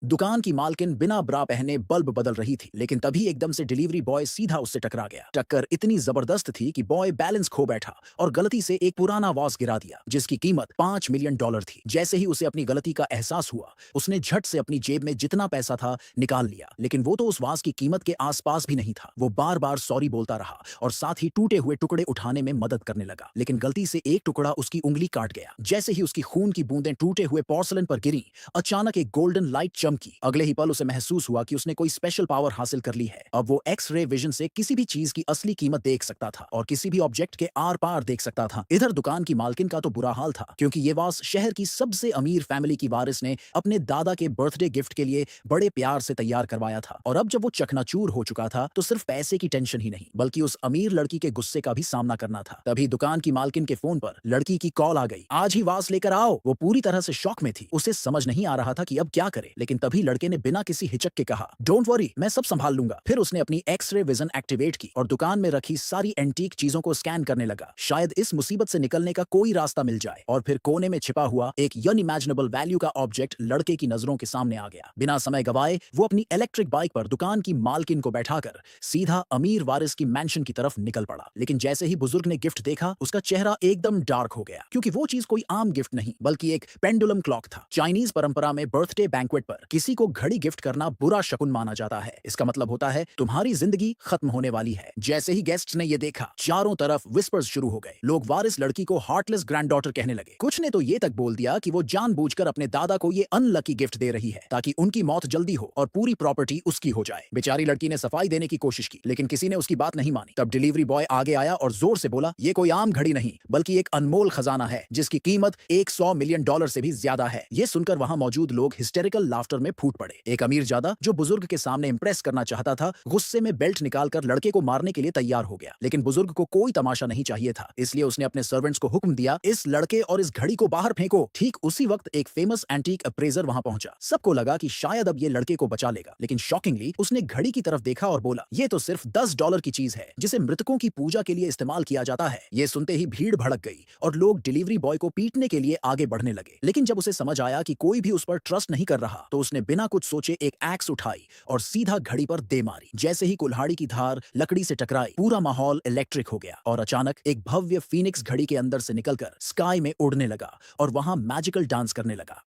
दुकान की मालकिन बिना ब्रा पहने बल्ब बदल रही थी, लेकिन तभी एकदम से डिलीवरी बॉय सीधा उससे टकरा गया। टक्कर इतनी जबरदस्त थी कि बॉय बैलेंस खो बैठा और गलती से एक पुराना वॉच गिरा दिया, जिसकी कीमत $5 मिलियन थी। जैसे ही उसे अपनी गलती का एहसास हुआ, उसने झट से अपनी जेब में जितना पैसा था निकाल लिया, लेकिन वो तो उस वॉच की कीमत के आसपास भी नहीं था। वो बार बार सॉरी बोलता रहा और साथ ही टूटे हुए टुकड़े उठाने में मदद करने लगा, लेकिन गलती से एक टुकड़ा उसकी उंगली काट गया। जैसे ही उसकी खून की बूंदें टूटे हुए पोर्सलन पर गिरी, अचानक एक गोल्डन लाइट चमकी। अगले ही पल उसे महसूस हुआ कि उसने कोई स्पेशल पावर हासिल कर ली है। अब वो एक्स-रे विजन से किसी भी चीज की असली कीमत देख सकता था और किसी भी ऑब्जेक्ट के आर पार देख सकता था। इधर दुकान की मालकिन का तो बुरा हाल था, क्योंकि ये वास शहर की सबसे अमीर फैमिली की वारिस ने अपने दादा के बर्थडे गिफ्ट के लिए बड़े प्यार से तैयार करवाया था। और अब जब वो चकनाचूर हो चुका था, तो सिर्फ पैसे की टेंशन ही नहीं, बल्कि उस अमीर लड़की के गुस्से का भी सामना करना था। तभी दुकान की मालकिन के फोन पर लड़की की कॉल आ गई। आज ही वास लेकर आओ। वो पूरी तरह से शॉक में थी। उसे समझ नहीं आ रहा था कि अब क्या करे, लेकिन तभी लड़के ने बिना किसी हिचक के कहा, डोंट वरी, मैं सब संभाल लूंगा। फिर उसने अपनी एक्स-रे विजन एक्टिवेट की और दुकान में रखी सारी एंटीक चीजों को स्कैन करने लगा। शायद इस मुसीबत से निकलने का कोई रास्ता मिल जाए। और फिर कोने में छिपा हुआ एक अनइमेजिनेबल वैल्यू का ऑब्जेक्ट लड़के की नजरों के सामने आ गया। बिना समय गवाए वो अपनी इलेक्ट्रिक बाइक पर दुकान की मालकिन को बैठाकर सीधा अमीर वारिस की मैंशन की तरफ निकल पड़ा। लेकिन जैसे ही बुजुर्ग ने गिफ्ट देखा, उसका चेहरा एकदम डार्क हो गया, क्योंकि वो चीज कोई आम गिफ्ट नहीं, बल्कि एक पेंडुलम क्लॉक था। चाइनीज परंपरा में बर्थडे बैंक्वेट पर किसी को घड़ी गिफ्ट करना बुरा शकुन माना जाता है। इसका मतलब होता है तुम्हारी जिंदगी खत्म होने वाली है। जैसे ही गेस्ट्स ने ये देखा, चारों तरफ विस्पर्स शुरू हो गए। लोग वारिस लड़की को हार्टलेस ग्रैंडडॉटर कहने लगे। कुछ ने तो ये तक बोल दिया कि वो जानबूझकर अपने दादा को ये अनलकी गिफ्ट दे रही है, ताकि उनकी मौत जल्दी हो और पूरी प्रॉपर्टी उसकी हो जाए। बेचारी लड़की ने सफाई देने की कोशिश की, लेकिन किसी ने उसकी बात नहीं मानी। तब डिलीवरी बॉय आगे आया और जोर से बोला, ये कोई आम घड़ी नहीं, बल्कि एक अनमोल खजाना है, जिसकी कीमत $100 मिलियन से भी ज्यादा है। ये सुनकर वहां मौजूद लोग हिस्टेरिकल लाफ्टर में फूट पड़े। एक अमीर जादा, जो बुजुर्ग के सामने इंप्रेस करना चाहता था, गुस्से में बेल्ट निकालकर लड़के को मारने के लिए तैयार हो गया। लेकिन बुजुर्ग को कोई तमाशा नहीं चाहिए था, इसलिए उसने अपने सर्वेंट्स को हुक्म दिया, इस लड़के और इस घड़ी को बाहर फेंको। ठीक उसी वक्त एक फेमस एंटीक अप्रेजर वहां पहुंचा। सबको लगा कि शायद अब ये लड़के को बचा लेगा, लेकिन शॉकिंगली उसने घड़ी की तरफ देखा और बोला, ये तो सिर्फ $10 की चीज है, जिसे मृतकों की पूजा के लिए इस्तेमाल किया जाता है। ये सुनते ही भीड़ भड़क गई और लोग डिलीवरी बॉय को पीटने के लिए आगे बढ़ने लगे। लेकिन जब उसे समझ आया कि कोई भी उस पर ट्रस्ट नहीं कर रहा, तो उसने बिना कुछ सोचे एक एक्स उठाई और सीधा घड़ी पर दे मारी। जैसे ही कुल्हाड़ी की धार लकड़ी से टकराई, पूरा माहौल इलेक्ट्रिक हो गया और अचानक एक भव्य फीनिक्स घड़ी के अंदर से निकलकर स्काई में उड़ने लगा और वहां मैजिकल डांस करने लगा।